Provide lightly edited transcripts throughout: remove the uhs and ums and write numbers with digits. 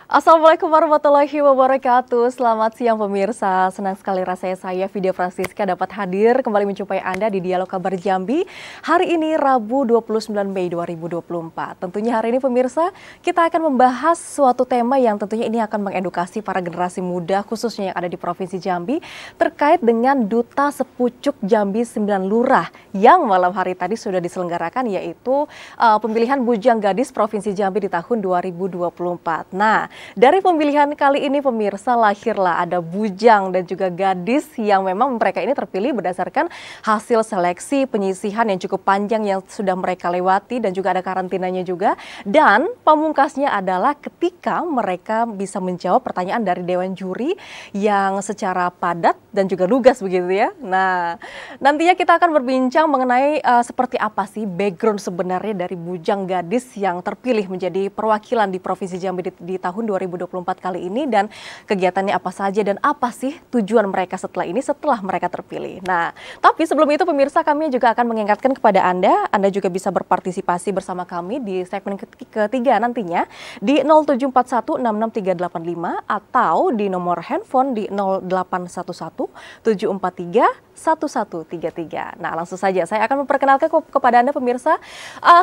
Assalamualaikum warahmatullahi wabarakatuh. Selamat siang pemirsa. Senang sekali rasanya saya Vidya Francisca dapat hadir kembali menjumpai Anda di Dialog Kabar Jambi. Hari ini Rabu 29 Mei 2024. Tentunya hari ini pemirsa kita akan membahas suatu tema yang tentunya ini akan mengedukasi para generasi muda khususnya yang ada di Provinsi Jambi terkait dengan Duta Sepucuk Jambi 9 Lurah yang malam hari tadi sudah diselenggarakan, yaitu pemilihan Bujang Gadis Provinsi Jambi di tahun 2024. Nah, dari pemilihan kali ini pemirsa lahirlah ada bujang dan juga gadis yang memang mereka ini terpilih berdasarkan hasil seleksi penyisihan yang cukup panjang yang sudah mereka lewati dan juga ada karantinanya juga. Dan pamungkasnya adalah ketika mereka bisa menjawab pertanyaan dari Dewan Juri yang secara padat dan juga lugas begitu ya. Nah, nantinya kita akan berbincang mengenai seperti apa sih background sebenarnya dari bujang gadis yang terpilih menjadi perwakilan di Provinsi Jambi di tahun 2024 kali ini, dan kegiatannya apa saja dan apa sih tujuan mereka setelah mereka terpilih. Nah, tapi sebelum itu pemirsa, kami juga akan mengingatkan kepada Anda juga bisa berpartisipasi bersama kami di segmen ketiga nantinya di 0741663855 atau di nomor handphone di 0811743133. Nah, langsung saja saya akan memperkenalkan kepada Anda pemirsa.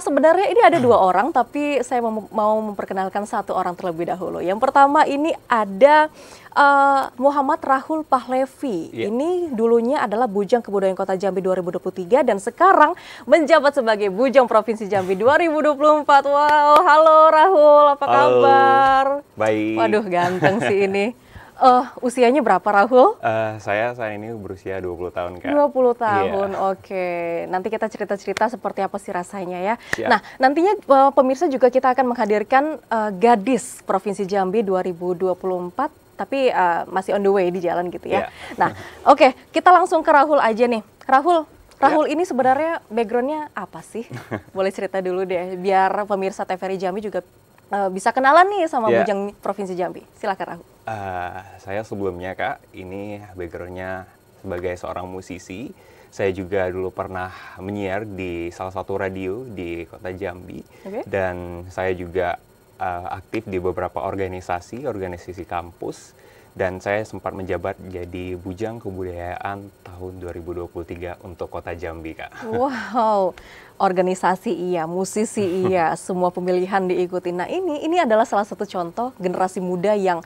Sebenarnya ini ada dua orang, tapi saya mau memperkenalkan satu orang terlebih dahulu. Yang pertama ini ada Muhammad Rahul Pahlevi. Ini dulunya adalah Bujang Kebudayaan Kota Jambi 2023 dan sekarang menjabat sebagai Bujang Provinsi Jambi 2024. Wow, halo Rahul, apa kabar? Baik. Waduh, ganteng sih ini. Usianya berapa Rahul? Saya ini berusia 20 tahun, Kak. 20 tahun, Iya. Oke. Nanti kita cerita-cerita seperti apa sih rasanya ya. Siap. Nah, nantinya pemirsa juga kita akan menghadirkan Gadis Provinsi Jambi 2024, tapi masih on the way di jalan gitu ya. Iya. Nah, oke, kita langsung ke Rahul aja nih. Rahul ini sebenarnya backgroundnya apa sih? Boleh cerita dulu deh, biar pemirsa TVRI Jambi juga bisa kenalan nih sama Iya. Bujang Provinsi Jambi. Silakan Rahul. Saya sebelumnya, Kak, ini backgroundnya sebagai seorang musisi. Saya juga dulu pernah menyiar di salah satu radio di Kota Jambi. Oke. Dan saya juga aktif di beberapa organisasi kampus. Dan saya sempat menjabat jadi Bujang Kebudayaan tahun 2023 untuk Kota Jambi, Kak. Wow, organisasi iya, musisi iya, semua pemilihan diikuti. Nah, ini adalah salah satu contoh generasi muda yang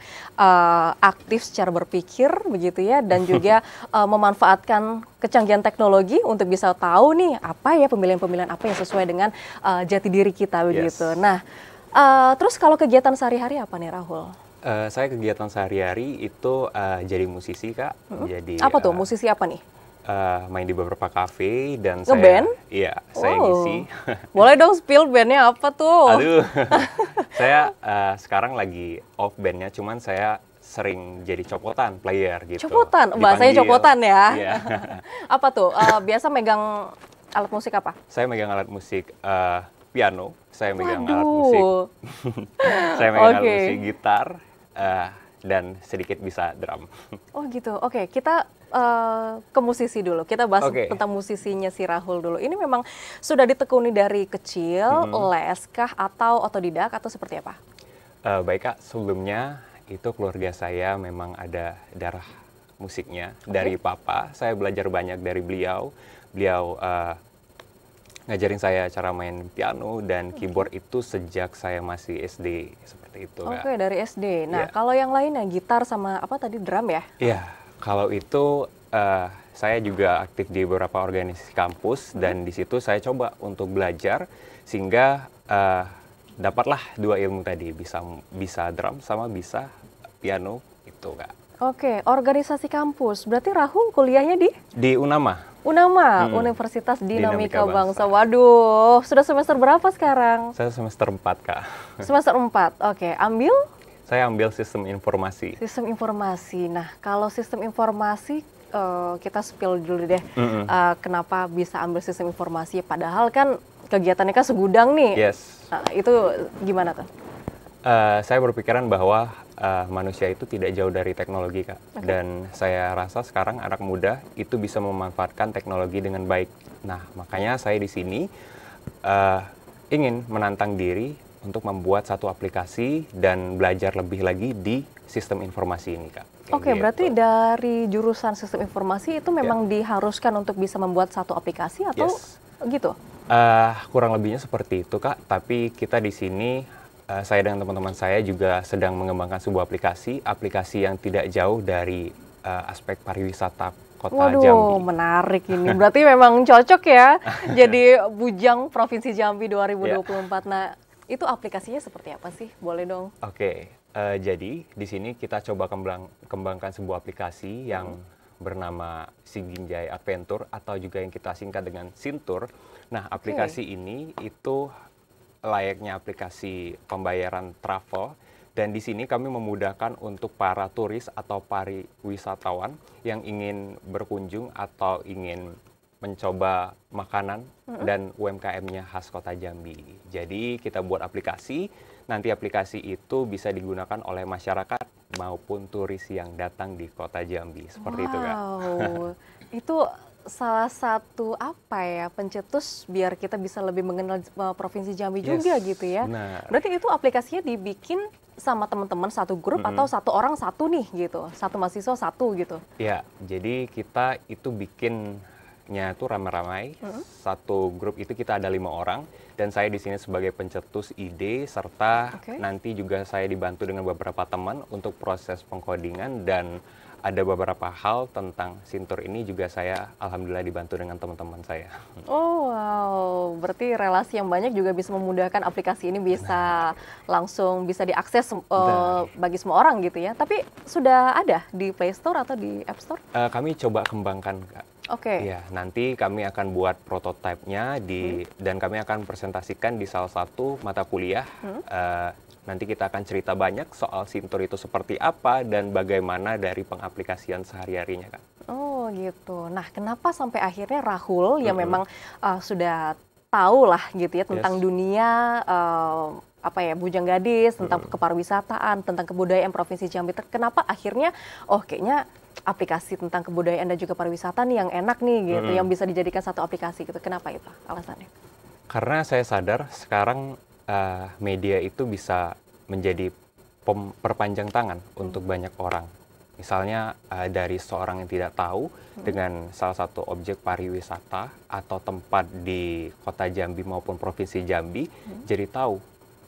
aktif secara berpikir begitu ya, dan juga memanfaatkan kecanggihan teknologi untuk bisa tahu nih apa ya pemilihan-pemilihan apa yang sesuai dengan jati diri kita begitu. Yes. Nah, terus kalau kegiatan sehari-hari apa nih Rahul? Saya kegiatan sehari-hari itu jadi musisi, Kak. Jadi Apa tuh, musisi apa nih? main di beberapa kafe dan Ngeband? saya ngisi. Boleh dong spill bandnya apa tuh? Aduh, saya sekarang lagi off bandnya, cuman saya sering jadi copotan player gitu. Copotan, bahasanya Dipanggil. copotan ya. Iya. Apa tuh? Biasa megang alat musik apa? Saya megang alat musik piano, saya megang alat Waduh. musik, saya megang alat Oke. musik gitar, dan sedikit bisa drum. Oh gitu. Oke, kita ke musisi dulu. Kita bahas Oke. tentang musisinya si Rahul dulu. Ini memang sudah ditekuni dari kecil, les kah atau otodidak atau seperti apa? Baik, Kak, sebelumnya itu keluarga saya memang ada darah musiknya. Dari papa. Saya belajar banyak dari beliau. Beliau ngajarin saya cara main piano dan keyboard itu sejak saya masih SD, seperti itu, Kak. Oke, dari SD. Nah, Iya. kalau yang lainnya gitar sama apa tadi, drum ya? Iya, kalau itu saya juga aktif di beberapa organisasi kampus dan di situ saya coba untuk belajar sehingga dapatlah dua ilmu tadi, bisa drum sama bisa piano itu, Kak. Oke, organisasi kampus. Berarti Rahul kuliahnya Di Unama. UNAMA, Universitas Dinamika Dinamika Bangsa. Bangsa. Waduh, sudah semester berapa sekarang? Saya semester 4, Kak. Semester 4. Oke, ambil Saya ambil sistem informasi. sistem informasi. Nah, kalau sistem informasi kita spill dulu deh. Kenapa bisa ambil sistem informasi? Padahal kan kegiatannya kan segudang nih. Yes. Nah, itu gimana tuh? Saya berpikiran bahwa manusia itu tidak jauh dari teknologi, Kak. Dan saya rasa sekarang anak muda itu bisa memanfaatkan teknologi dengan baik. Nah, makanya saya di sini ingin menantang diri untuk membuat satu aplikasi dan belajar lebih lagi di sistem informasi ini, Kak. Oke, berarti dari jurusan sistem informasi itu memang diharuskan untuk bisa membuat satu aplikasi atau gitu? Kurang lebihnya seperti itu, Kak. Tapi kita di sini, saya dengan teman-teman saya juga sedang mengembangkan sebuah aplikasi yang tidak jauh dari aspek pariwisata Kota Jambi. Waduh, menarik ini. Berarti memang cocok ya jadi Bujang Provinsi Jambi 2024. Nah, itu aplikasinya seperti apa sih? Boleh dong. Oke, jadi di sini kita coba kembangkan sebuah aplikasi yang bernama Siginjai Adventure atau juga yang kita singkat dengan Sintur. Nah, aplikasi ini itu layaknya aplikasi pembayaran travel. Dan di sini kami memudahkan untuk para turis atau pariwisatawan yang ingin berkunjung atau ingin mencoba makanan dan UMKM-nya khas Kota Jambi. Jadi kita buat aplikasi, nanti aplikasi itu bisa digunakan oleh masyarakat maupun turis yang datang di Kota Jambi. Seperti itu, Kak. Wow, itu salah satu pencetus biar kita bisa lebih mengenal Provinsi Jambi juga gitu ya. Benar. Berarti itu aplikasinya dibikin sama teman-teman satu grup atau satu orang satu nih gitu, satu mahasiswa satu gitu? Ya, jadi kita itu bikinnya tuh ramai-ramai. Satu grup itu kita ada 5 orang dan saya di sini sebagai pencetus ide serta nanti juga saya dibantu dengan beberapa teman untuk proses pengkodingan dan ada beberapa hal tentang Sintur ini juga saya alhamdulillah dibantu dengan teman-teman saya. Oh wow, berarti relasi yang banyak juga bisa memudahkan aplikasi ini bisa langsung bisa diakses bagi semua orang gitu ya. Tapi sudah ada di Play Store atau di App Store? Kami coba kembangkan, Kak. Ya, nanti kami akan buat prototipenya dan kami akan presentasikan di salah satu mata kuliah. Nanti kita akan cerita banyak soal Sintur itu seperti apa dan bagaimana dari pengaplikasian sehari-harinya, Kak. Oh gitu. Nah, kenapa sampai akhirnya Rahul yang memang sudah tahu lah gitu ya tentang dunia Bujang Gadis, tentang kepariwisataan, tentang kebudayaan Provinsi Jambi. Kenapa akhirnya kayaknya aplikasi tentang kebudayaan dan juga pariwisata nih yang enak nih gitu, yang bisa dijadikan satu aplikasi gitu. Kenapa itu alasannya? Karena saya sadar sekarang media itu bisa menjadi perpanjang tangan untuk banyak orang. Misalnya dari seorang yang tidak tahu dengan salah satu objek pariwisata atau tempat di Kota Jambi maupun Provinsi Jambi jadi tahu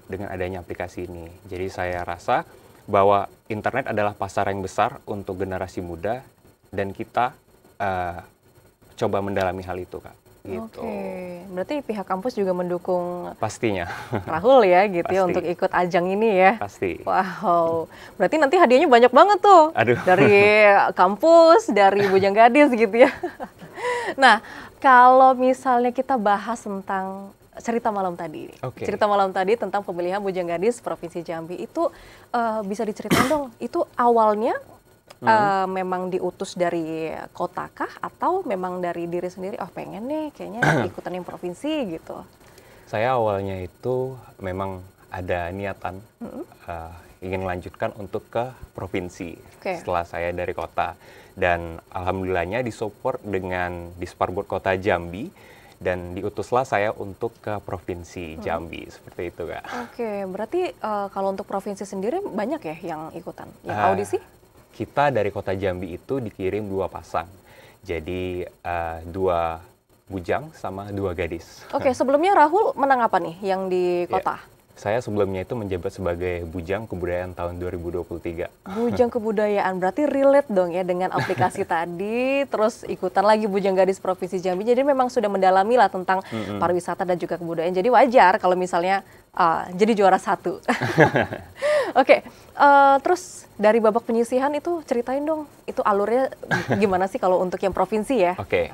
dengan adanya aplikasi ini. Jadi saya rasa bahwa internet adalah pasar yang besar untuk generasi muda dan kita coba mendalami hal itu, Kak. Gitu. Oke, berarti pihak kampus juga mendukung pastinya Rahul ya gitu ya untuk ikut ajang ini ya. Pasti. Wow, berarti nanti hadiahnya banyak banget tuh. Aduh. Dari kampus, dari Bujang Gadis gitu ya. Nah, kalau misalnya kita bahas tentang cerita malam tadi. Cerita malam tadi tentang pemilihan Bujang Gadis Provinsi Jambi itu bisa diceritain dong, itu awalnya memang diutus dari kota kah atau memang dari diri sendiri, pengen nih kayaknya ikutan yang provinsi gitu? Saya awalnya itu memang ada niatan ingin melanjutkan untuk ke provinsi setelah saya dari kota. Dan alhamdulillahnya disupport dengan Disparbud Kota Jambi dan diutuslah saya untuk ke provinsi Jambi seperti itu, Kak. Oke, berarti kalau untuk provinsi sendiri banyak ya yang ikutan, yang audisi? Kita dari Kota Jambi itu dikirim 2 pasang, jadi 2 bujang sama 2 gadis. Oke, sebelumnya Rahul menang apa nih yang di kota? Saya sebelumnya itu menjabat sebagai Bujang Kebudayaan tahun 2023. Bujang Kebudayaan, berarti relate dong ya dengan aplikasi tadi, terus ikutan lagi Bujang Gadis Provinsi Jambi, jadi memang sudah mendalami lah tentang pariwisata dan juga kebudayaan, jadi wajar kalau misalnya jadi juara 1. Oke, terus dari babak penyisihan itu ceritain dong, itu alurnya gimana sih kalau untuk yang provinsi ya? Oke.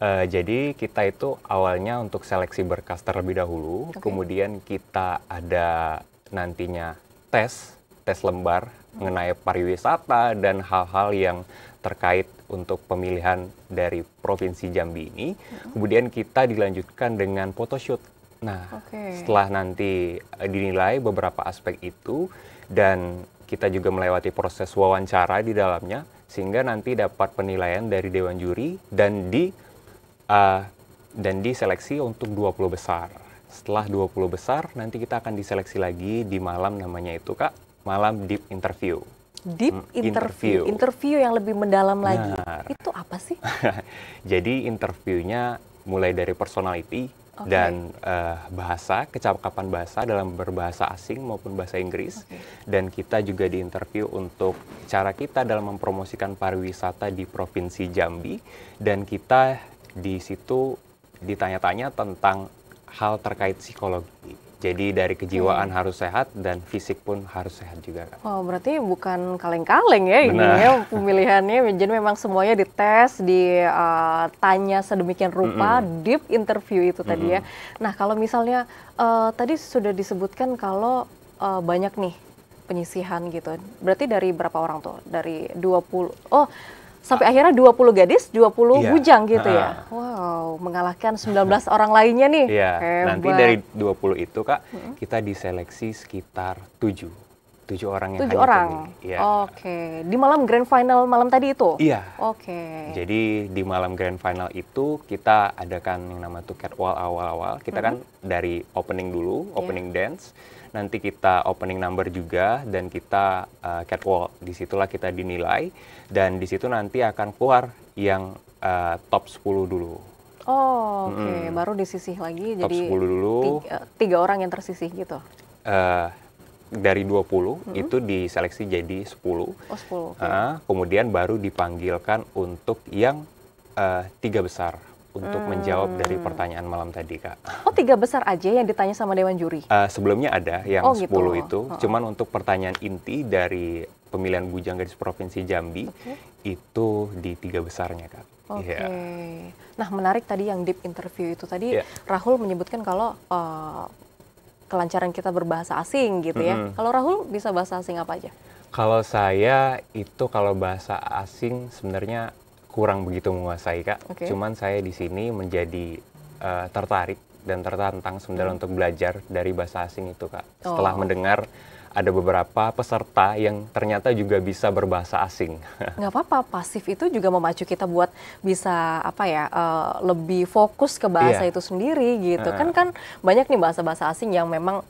Jadi kita itu awalnya untuk seleksi berkas terlebih dahulu, kemudian kita ada nantinya tes lembar mengenai pariwisata dan hal-hal yang terkait untuk pemilihan dari Provinsi Jambi ini. Kemudian kita dilanjutkan dengan photoshoot. Nah, setelah nanti dinilai beberapa aspek itu dan kita juga melewati proses wawancara di dalamnya, sehingga nanti dapat penilaian dari Dewan Juri dan diseleksi untuk 20 besar. setelah 20 besar, nanti kita akan diseleksi lagi di malam namanya itu Kak, malam deep interview. Deep interview. Interview. Interview yang lebih mendalam lagi. Benar. Itu apa sih? Jadi interviewnya mulai dari personality dan bahasa, kecakapan bahasa dalam berbahasa asing maupun bahasa Inggris. Dan kita juga diinterview untuk cara kita dalam mempromosikan pariwisata di Provinsi Jambi. Dan kita di situ ditanya-tanya tentang hal terkait psikologi. Jadi dari kejiwaan harus sehat dan fisik pun harus sehat juga Kak. Oh, berarti bukan kaleng-kaleng ya ini Benar. ya pemilihannya. Jadi memang semuanya dites, ditanya sedemikian rupa, deep interview itu tadi ya. Nah, kalau misalnya tadi sudah disebutkan kalau banyak nih penyisihan gitu. Berarti dari berapa orang tuh? Dari 20. Oh, sampai akhirnya 20 gadis, 20 Iya. bujang gitu ya. Wow, mengalahkan 19 orang lainnya nih. Iya, Hebat. nanti dari 20 itu Kak, kita diseleksi sekitar 7 orang yang 7 hanya orang. terpilih. Iya. Oke, di malam grand final malam tadi itu? Iya. Oke. Jadi di malam grand final itu kita adakan yang nama tuh catwalk awal-awal. Kita kan dari opening dulu, opening dance. Nanti kita opening number juga dan kita catwalk. Disitulah kita dinilai dan di situ nanti akan keluar yang top 10 dulu. Oh, oke. Baru disisih lagi Top jadi 10 dulu. tiga orang yang tersisih gitu. Dari 20 itu diseleksi jadi 10. Oh, 10. Oke. Kemudian baru dipanggilkan untuk yang 3 besar untuk menjawab dari pertanyaan malam tadi Kak. Oh, 3 besar aja yang ditanya sama Dewan Juri? Sebelumnya ada yang Oh, 10 gitu. itu, cuman untuk pertanyaan inti dari pemilihan bujang gadis Provinsi Jambi itu di 3 besarnya Kak. Oke. Iya. Nah, menarik tadi yang deep interview itu tadi Iya. Rahul menyebutkan kalau kelancaran kita berbahasa asing gitu ya. Kalau Rahul bisa bahasa asing apa aja? Kalau saya itu kalau bahasa asing sebenarnya kurang begitu menguasai Kak. Oke. Cuman saya di sini menjadi tertarik dan tertantang sebenarnya untuk belajar dari bahasa asing itu Kak. Setelah mendengar ada beberapa peserta yang ternyata juga bisa berbahasa asing. Nggak apa-apa, pasif itu juga memacu kita buat bisa apa ya, lebih fokus ke bahasa Iya. itu sendiri gitu. Kan banyak nih bahasa-bahasa asing yang memang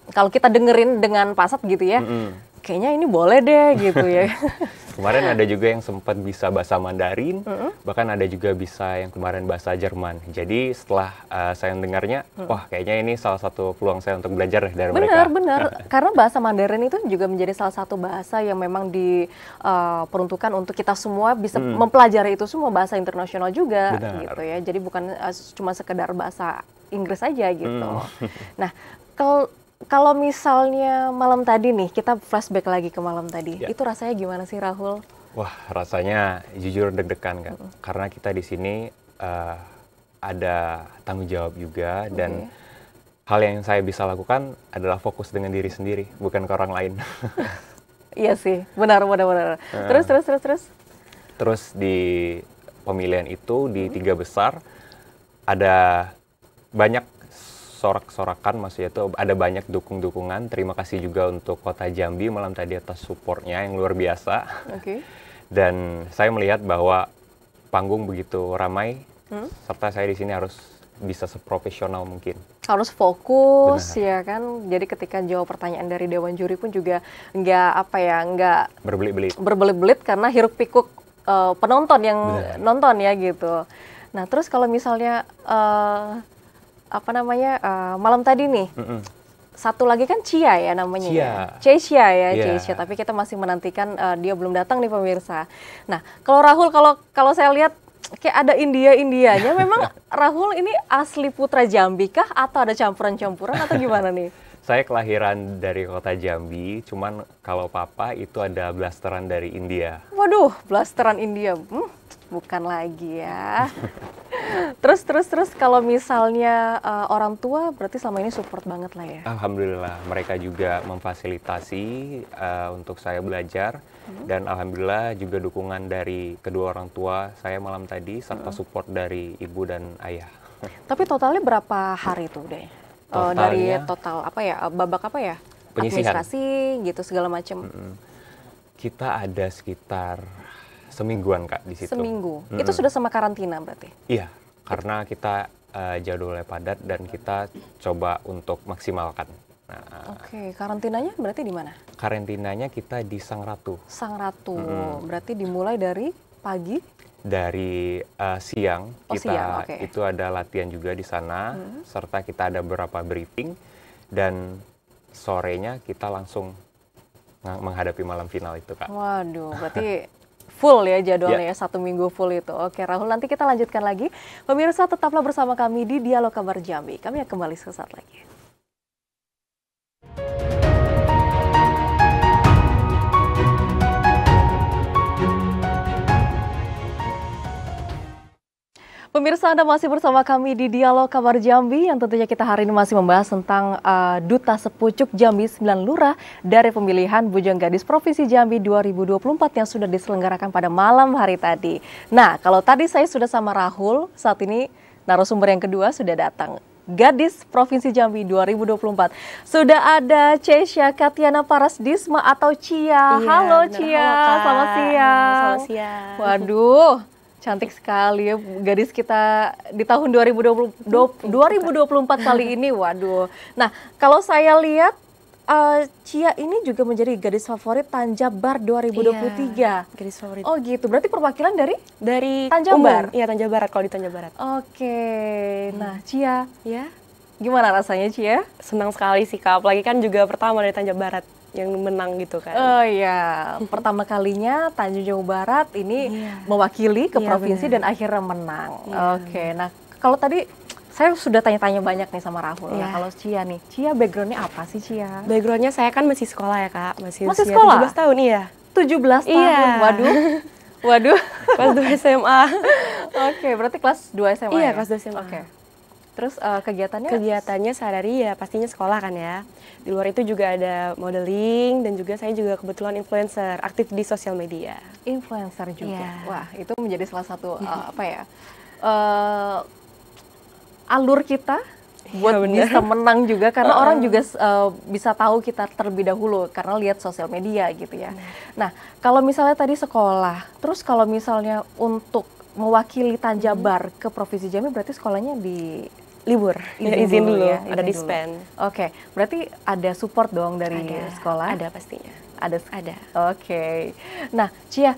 kalau kita dengerin dengan pasat gitu ya, kayaknya ini boleh deh gitu ya. Kemarin ada juga yang sempat bisa bahasa Mandarin, bahkan ada juga bisa yang kemarin bahasa Jerman. Jadi setelah saya mendengarnya, wah kayaknya ini salah satu peluang saya untuk belajar dari mereka. Benar. Karena bahasa Mandarin itu juga menjadi salah satu bahasa yang memang diperuntukkan untuk kita semua bisa mempelajari itu semua, bahasa internasional juga. Benar. Gitu ya. Jadi bukan cuma sekedar bahasa Inggris aja gitu. Nah, kalau misalnya malam tadi nih, kita flashback lagi ke malam tadi, itu rasanya gimana sih Rahul? Wah rasanya jujur deg-degan Kak, karena kita di sini ada tanggung jawab juga dan hal yang saya bisa lakukan adalah fokus dengan diri sendiri, bukan ke orang lain. Iya sih, benar. Terus? Terus di pemilihan itu di 3 besar ada banyak sorak-sorakan, maksudnya itu ada banyak dukung-dukungan. Terima kasih juga untuk Kota Jambi malam tadi atas supportnya yang luar biasa. Oke. Dan saya melihat bahwa panggung begitu ramai, serta saya di sini harus bisa seprofesional mungkin. Harus fokus ya kan. Jadi ketika jawab pertanyaan dari Dewan Juri pun juga nggak berbelit-belit karena hiruk pikuk penonton yang nonton ya gitu. Nah terus kalau misalnya malam tadi nih, satu lagi kan Cia ya namanya. Cia ya. Tapi kita masih menantikan, dia belum datang nih pemirsa. Nah kalau Rahul, kalau saya lihat kayak ada Indianya, memang Rahul ini asli putra Jambi kah atau ada campuran-campuran atau gimana nih? Saya kelahiran dari Kota Jambi, cuman kalau papa itu ada blasteran dari India. Waduh, blasteran India, bukan lagi ya. Terus kalau misalnya orang tua berarti selama ini support banget lah ya? Alhamdulillah, mereka juga memfasilitasi untuk saya belajar. Dan alhamdulillah juga dukungan dari kedua orang tua saya malam tadi, serta support dari ibu dan ayah. Tapi totalnya berapa hari tuh deh? Dari total babak penyisihan. Administrasi gitu segala macam. Kita ada sekitar semingguan Kak di situ. Seminggu. Itu sudah sama karantina berarti? Iya, karena kita jadwalnya padat dan kita coba untuk maksimalkan. Nah, Oke, karantinanya berarti di mana? karantinanya kita di Sang Ratu. Sang Ratu. Berarti dimulai dari pagi? Dari siang Oh, kita siang, oke. itu ada latihan juga di sana, serta kita ada beberapa briefing dan sorenya kita langsung menghadapi malam final itu, Kak. Waduh, berarti full ya jadwalnya ya, 1 minggu full itu. Oke, Rahul, nanti kita lanjutkan lagi. Pemirsa, tetaplah bersama kami di Dialog Kabar Jambi. Kami akan kembali sesaat lagi. Pemirsa, Anda masih bersama kami di Dialog Kabar Jambi yang tentunya kita hari ini masih membahas tentang Duta Sepucuk Jambi 9 Lurah dari pemilihan Bujang Gadis Provinsi Jambi 2024 yang sudah diselenggarakan pada malam hari tadi. Nah, kalau tadi saya sudah sama Rahul, saat ini narasumber yang kedua sudah datang. Gadis Provinsi Jambi 2024. Sudah ada Cesya Katiana Parasdisma atau Cia. Iya, Halo benar. Cia, Halo, Kak. selamat siang. Selamat siang. Waduh, cantik sekali ya gadis kita di tahun 2024 kali ini. Waduh. Nah, kalau saya lihat Cia ini juga menjadi gadis favorit Tanjabar 2023. Iya, gadis favorit. Oh gitu, berarti perwakilan dari? Dari Tanjabar? Iya, Tanjabarat kalau di Tanjabarat. Oke, nah Cia, Ya, gimana rasanya Cia? senang sekali sih Kak, apalagi kan juga pertama dari Tanjabarat yang menang gitu kan. Oh iya, pertama kalinya Tanjung Jauh Barat ini Iya. mewakili ke Iya, provinsi benar. dan akhirnya menang. Iya. Oke, nah kalau tadi saya sudah tanya-tanya banyak nih sama Rahul. Nah, Iya. kalau Cia nih, Cia backgroundnya apa sih Cia? Backgroundnya saya kan masih sekolah ya Kak, masih Masih usia sekolah? 17 tahun, iya. 17 tahun, Iya. waduh. Waduh. Kelas 2 SMA. Oke, berarti kelas 2 SMA Iya, ya? kelas 2 SMA. Oke. Terus kegiatannya? Kegiatannya sehari-hari ya pastinya sekolah kan ya. Di luar itu juga ada modeling dan juga saya juga kebetulan influencer, aktif di sosial media. Influencer juga. Iya. Wah, itu menjadi salah satu apa ya? Alur kita buat benar. bisa menang juga karena orang juga bisa tahu kita terlebih dahulu karena lihat sosial media gitu ya. Nah, kalau misalnya tadi sekolah, terus kalau misalnya untuk mewakili Tanjabar ke Provinsi Jambi berarti sekolahnya di Libur, ya, izin dulu, ya, ada izin dulu. dispen. Oke, berarti ada support dong dari sekolah? Ada pastinya. Ada. Oke. Nah, Cia,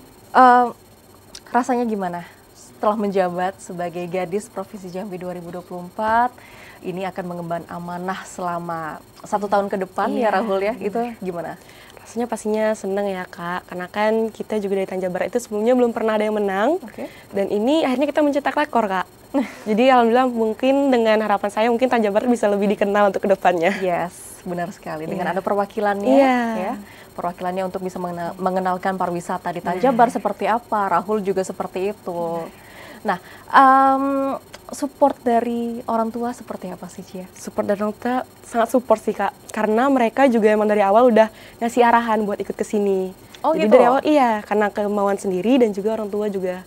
rasanya gimana setelah menjabat sebagai Gadis Provinsi Jambi 2024? Ini akan mengemban amanah selama 1 tahun ke depan ya Iya. Rahul ya, itu gimana? Rasanya pastinya seneng ya Kak, karena kan kita juga dari Tanjabar itu sebelumnya belum pernah ada yang menang. Oke. Dan ini akhirnya kita mencetak rekor Kak. Jadi alhamdulillah mungkin dengan harapan saya mungkin Tanjabar bisa lebih dikenal untuk kedepannya. Yes, benar sekali. Dengan Iya. ada perwakilannya Iya. ya. Perwakilannya untuk bisa mengenalkan pariwisata di Tanjabar seperti apa, Rahul juga seperti itu. Nah, support dari orang tua seperti apa sih Cia? Support dari orang tua sangat support sih Kak, karena mereka juga emang dari awal udah ngasih arahan buat ikut ke sini. Oh, Jadi gitu? dari awal iya, karena kemauan sendiri dan juga orang tua juga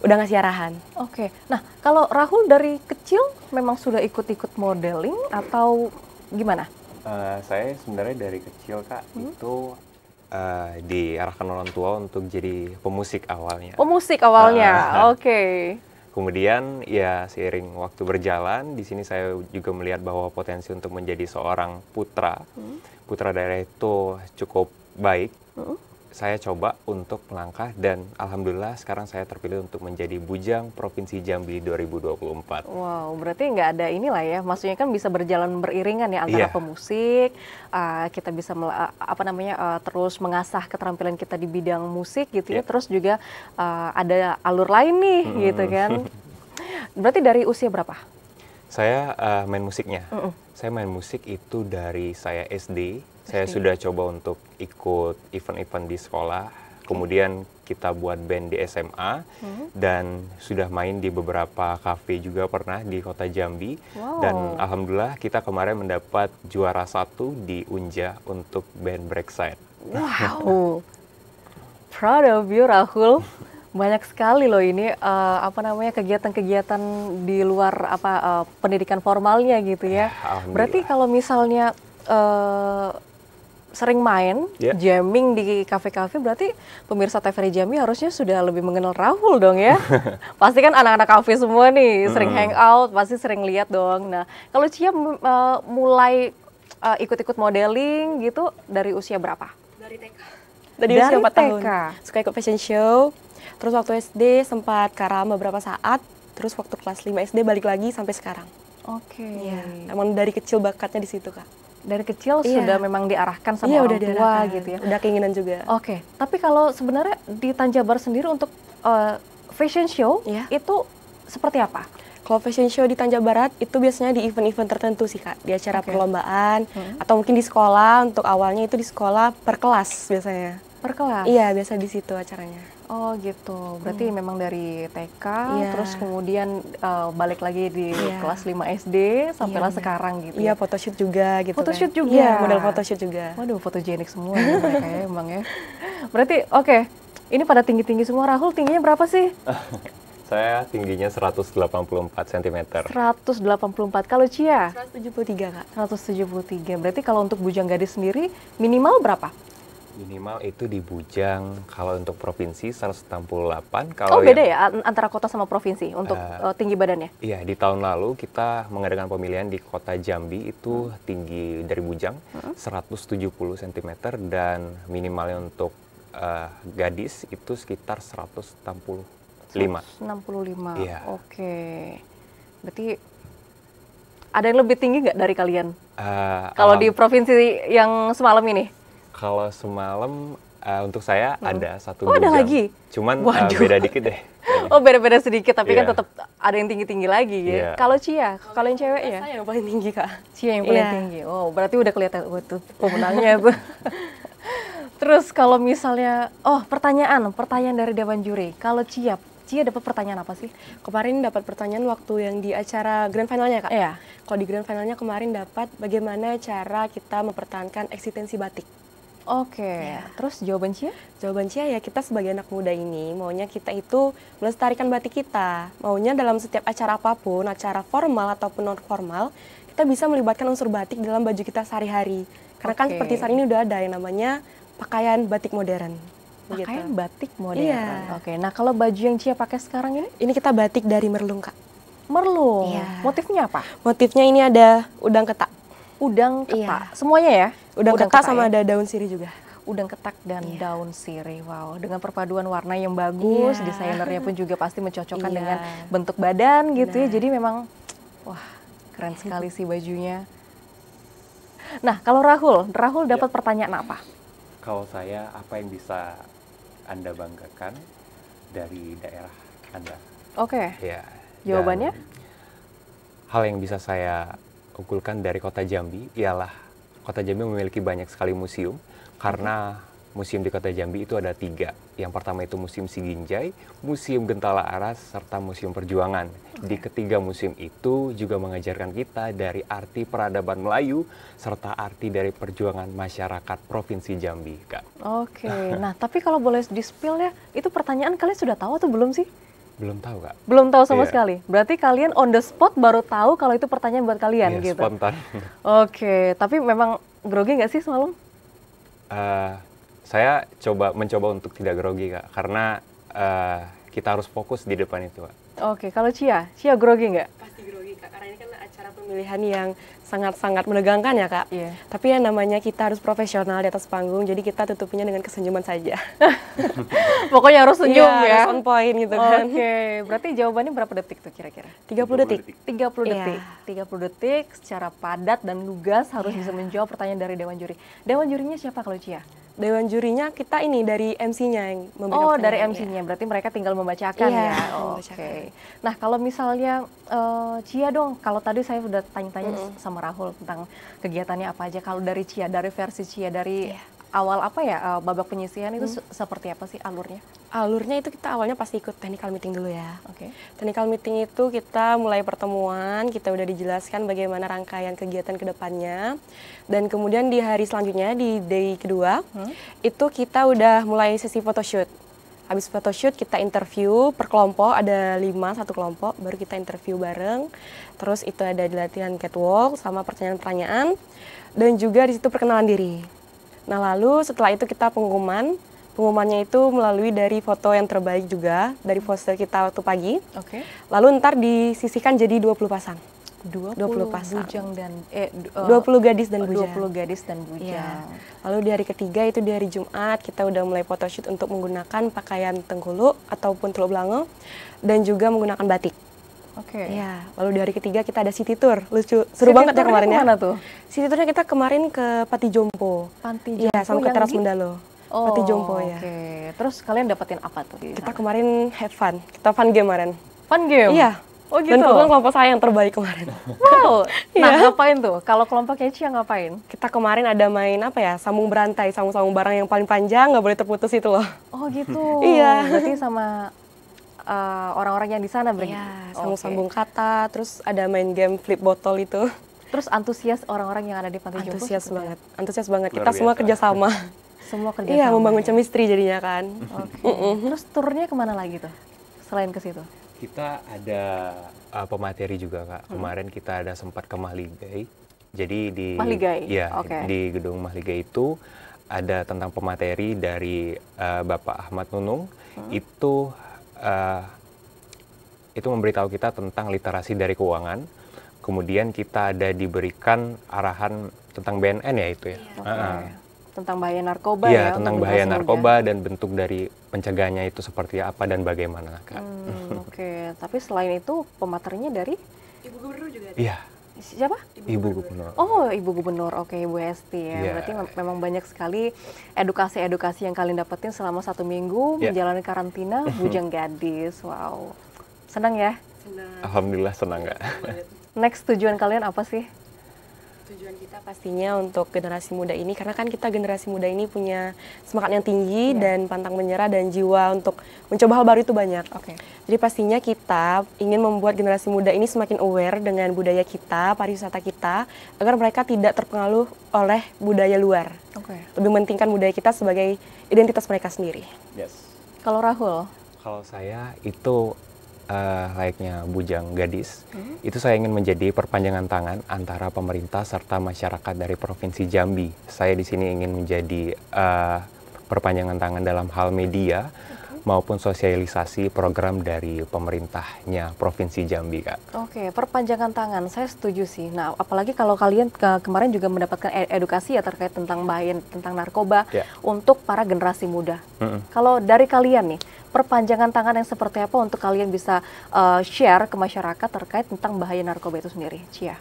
udah ngasih arahan. Oke, nah kalau Rahul dari kecil memang sudah ikut-ikut modeling atau gimana? Saya sebenarnya dari kecil, Kak, itu diarahkan orang tua untuk jadi pemusik awalnya. Pemusik awalnya, oke. Kemudian ya seiring waktu berjalan, di sini saya juga melihat bahwa potensi untuk menjadi seorang putra daerah itu cukup baik. Saya coba untuk melangkah dan alhamdulillah sekarang saya terpilih untuk menjadi Bujang Provinsi Jambi 2024. Wow, berarti nggak ada inilah ya, maksudnya kan bisa berjalan beriringan ya antara Iya. pemusik, kita bisa terus mengasah keterampilan kita di bidang musik gitu ya, Iya. terus juga ada alur lain nih gitu kan. Berarti dari usia berapa? Saya main musiknya. Saya main musik itu dari saya SD. Saya sudah coba untuk ikut event-event di sekolah. Kemudian kita buat band di SMA dan sudah main di beberapa kafe juga pernah di kota Jambi. Wow. Dan alhamdulillah kita kemarin mendapat juara 1 di Unja untuk band Breakside. Wow, proud of you Rahul. Banyak sekali loh ini kegiatan-kegiatan di luar pendidikan formalnya gitu ya. Alhamdulillah. Berarti kalau misalnya sering main, Yeah. jamming di kafe-kafe, berarti pemirsa TVRI Jambi harusnya sudah lebih mengenal Rahul dong ya. Pasti kan anak-anak kafe semua nih, sering hangout, pasti sering lihat dong. Nah, kalau Cia mulai ikut-ikut modeling gitu dari usia berapa? Dari TK. Dari usia 4 tahun. TK. Suka ikut fashion show. Terus waktu SD sempat karam beberapa saat. Terus waktu kelas 5 SD balik lagi sampai sekarang. Oke. Iya. Emang dari kecil bakatnya di situ, Kak. Dari kecil Iya. sudah memang diarahkan sama Iya, orang udah tua diarahkan. gitu ya. Udah keinginan juga. Oke, tapi kalau sebenarnya di Tanjabar sendiri untuk fashion show Iya. itu seperti apa? Kalau fashion show di Tanja Barat itu biasanya di event-event tertentu sih, Kak. Di acara Oke. perlombaan atau mungkin di sekolah. Untuk awalnya itu di sekolah per kelas biasanya. Per kelas? Iya, biasa di situ acaranya. Oh gitu, berarti memang dari TK, Iya. terus kemudian balik lagi di Iya. kelas 5 SD, sampailah Iya, sekarang gitu Iya, ya? photoshoot juga gitu. Photoshoot kan. juga? Iya, model photoshoot juga. Waduh, fotogenik semua ya mereka ya emang ya. Berarti oke, ini pada tinggi-tinggi semua. Rahul tingginya berapa sih? Saya tingginya 184 cm. 184. Kalau Cia? 173, Kak. 173. Berarti kalau untuk bujang gadis sendiri minimal berapa? Minimal itu di Bujang, kalau untuk provinsi 168. Oh Kalau beda yang- ya antara kota sama provinsi untuk tinggi badannya? Iya, di tahun lalu kita mengadakan pemilihan di kota Jambi itu tinggi dari Bujang 170 cm dan minimalnya untuk gadis itu sekitar 165. 165. Iya. Oke. Berarti ada yang lebih tinggi nggak dari kalian? Kalau di provinsi yang semalam ini? Kalau semalam untuk saya ada satu Oh, ada bujang. lagi? Cuman Waduh. beda dikit deh. Oh beda-beda sedikit, tapi kan Iya. tetap ada yang tinggi-tinggi lagi ya. Iya. Kalau Cia, kalau yang cewek ya? Saya yang paling tinggi, Kak. Cia yang paling Iya. tinggi. Oh berarti udah kelihatan tuh pemenangnya tuh. Terus kalau misalnya, pertanyaan dari Dewan Juri. Kalau Cia dapat pertanyaan apa sih? Kemarin dapat pertanyaan waktu yang di acara grand finalnya, Kak. Iya. Kalau di grand finalnya kemarin dapat bagaimana cara kita mempertahankan eksistensi batik. Oke. Iya. Terus jawaban Cia? Jawaban Cia ya kita sebagai anak muda ini maunya kita itu melestarikan batik kita. Maunya dalam setiap acara apapun, acara formal ataupun non formal, kita bisa melibatkan unsur batik dalam baju kita sehari-hari. Karena kan Oke. seperti saat ini udah ada yang namanya pakaian batik modern. Pakaian Begitu. batik modern. Iya. Oke. Nah kalau baju yang Cia pakai sekarang ini? Ini kita batik dari merlung, Kak. Merlung. Iya. Motifnya apa? Motifnya ini ada udang ketak. Udang ketak. Iya. Semuanya ya? Udang ketak sama ya? ada daun sirih juga. Udang ketak dan Iya. daun sirih. Wow, dengan perpaduan warna yang bagus, Iya. desainernya pun juga pasti mencocokkan Iya. dengan bentuk badan gitu ya. Benar. Jadi memang wah, keren sekali sih bajunya. Nah, kalau Rahul dapat pertanyaan apa? Kalau saya, apa yang bisa Anda banggakan dari daerah Anda? Oke. Ya. Jawabannya? dan hal yang bisa saya ukulkan dari kota Jambi ialah kota Jambi memiliki banyak sekali museum karena museum di kota Jambi itu ada 3. Yang pertama itu Museum Siginjai, Museum Gentala Aras, serta Museum Perjuangan. Di ketiga museum itu juga mengajarkan kita dari arti peradaban Melayu serta arti dari perjuangan masyarakat Provinsi Jambi, Kak. Oke. Nah, tapi kalau boleh di-spill ya, itu pertanyaan kalian sudah tahu atau belum sih? Belum tahu, Kak. Belum tahu sama Iya. sekali. Berarti kalian on the spot baru tahu kalau itu pertanyaan buat kalian Iya, gitu. spontan. Oke, tapi memang grogi nggak sih semalam? Saya mencoba untuk tidak grogi, Kak, karena kita harus fokus di depan itu, Kak. Oke, kalau Cia grogi nggak? Pasti grogi, Kak, karena ini kan acara pemilihan yang sangat-sangat menegangkan ya, Kak. Iya. Tapi ya namanya kita harus profesional di atas panggung, jadi kita tutupnya dengan kesenyuman saja. Pokoknya harus senyum ya. Iya, harus on point gitu kan. Oke, berarti jawabannya berapa detik tuh kira-kira? 30 detik. 30 Iya. detik. 30 detik secara padat dan lugas harus bisa menjawab pertanyaan dari Dewan Juri. Dewan Jurinya siapa kalau Cia? Dewan jurinya kita ini dari MC-nya yang memberikan Oh, dari pertanyaan, MC-nya. Berarti mereka tinggal membacakan Iya, ya. membacakan. Oke. Nah, kalau misalnya Cia dong, kalau tadi saya sudah tanya-tanya sama Rahul tentang kegiatannya apa aja. Kalau dari Cia, dari versi Cia, dari awal apa ya, babak penyisihan itu seperti apa sih alurnya? Alurnya itu kita awalnya pasti ikut technical meeting dulu ya. Oke. Technical meeting itu kita mulai pertemuan, kita udah dijelaskan bagaimana rangkaian kegiatan ke depannya. Dan kemudian di hari selanjutnya, di day kedua, itu kita udah mulai sesi photoshoot. Habis photoshoot kita interview per kelompok, ada 5 satu kelompok, baru kita interview bareng. Terus itu ada di latihan catwalk sama pertanyaan-pertanyaan. Dan juga di situ perkenalan diri. Nah lalu setelah itu kita pengumumannya itu melalui dari foto yang terbaik juga, dari poster kita waktu pagi. Oke. Lalu ntar disisihkan jadi 20 pasang. 20 pasang. bujang dan 20 gadis dan bujang. 20 gadis dan bujang. Iya. Lalu di hari ketiga itu di hari Jumat kita udah mulai photoshoot untuk menggunakan pakaian Tengkuluk ataupun Teluk Belango dan juga menggunakan batik. Oke. Iya. Lalu di hari ketiga kita ada city tour. Lucu, seru banget ya kemarin ya. Mana tuh? City tournya kita kemarin ke Pati Jompo. Panti Jompo. Iya, sama ke Teras Mendalo. Oh, Pati Jompo ya. Oke. Terus kalian dapetin apa tuh di Kita sana? kemarin have fun. Kita fun game kemarin. Fun game? Iya. Oh gitu? Dan kebetulan kelompok saya yang terbaik kemarin. Wow. Nah, Iya. ngapain tuh? Kalau kelompoknya Cia ngapain? Kita kemarin ada main apa ya? Sambung berantai, sambung barang yang paling panjang, nggak boleh terputus itu loh. Oh gitu. Iya. Berarti sama orang-orang yang di sana berarti? Iya, Oke. sambung kata, terus ada main game flip botol itu. Terus antusias orang-orang yang ada di Pantai Jompo? Antusias seperti banget, antusias banget. Luar Kita semua biasa. kerjasama. apa? Semua kerja Iya, sama membangun ya? chemistry jadinya kan. Oke. Terus turnya kemana lagi tuh? Selain ke situ? Kita ada pemateri juga Kak. Kemarin kita ada sempat ke Mahligai. Jadi di Mahligai? ya, Oke. di gedung Mahligai itu ada tentang pemateri dari Bapak Ahmad Nunung. Itu memberitahu kita tentang literasi dari keuangan. Kemudian kita ada diberikan arahan tentang BNN ya itu ya. Oke. Tentang bahaya narkoba Iya, ya? tentang untuk bahaya generasi narkoba dan bentuk dari pencegahannya itu seperti apa dan bagaimana Kak. Oke, tapi selain itu pematerinya dari Ibu gubernur juga. Iya, siapa? Ibu Gubernur. Oh, Ibu Gubernur. Oke, Ibu Hesti ya. Iya. Berarti memang banyak sekali edukasi-edukasi yang kalian dapetin selama 1 minggu Iya. menjalani karantina Bujang Gadis. Wow. Senang ya? Alhamdulillah senang Kak. Next tujuan kalian apa sih? Tujuan kita pastinya untuk generasi muda ini, karena kan kita generasi muda ini punya semangat yang tinggi dan pantang menyerah dan jiwa untuk mencoba hal baru itu banyak. Oke. Jadi pastinya kita ingin membuat generasi muda ini semakin aware dengan budaya kita, pariwisata kita, agar mereka tidak terpengaruh oleh budaya luar. Oke. Lebih mementingkan budaya kita sebagai identitas mereka sendiri. Yes. Kalau Rahul? Kalau saya itu layaknya Bujang Gadis, itu saya ingin menjadi perpanjangan tangan antara pemerintah serta masyarakat dari Provinsi Jambi. Saya di sini ingin menjadi perpanjangan tangan dalam hal media maupun sosialisasi program dari pemerintahnya Provinsi Jambi, Kak. Oke, perpanjangan tangan, saya setuju sih. Nah, apalagi kalau kalian kemarin juga mendapatkan edukasi ya terkait tentang bahaya tentang narkoba Ya. untuk para generasi muda. Kalau dari kalian nih, perpanjangan tangan yang seperti apa untuk kalian bisa share ke masyarakat terkait tentang bahaya narkoba itu sendiri? Cia.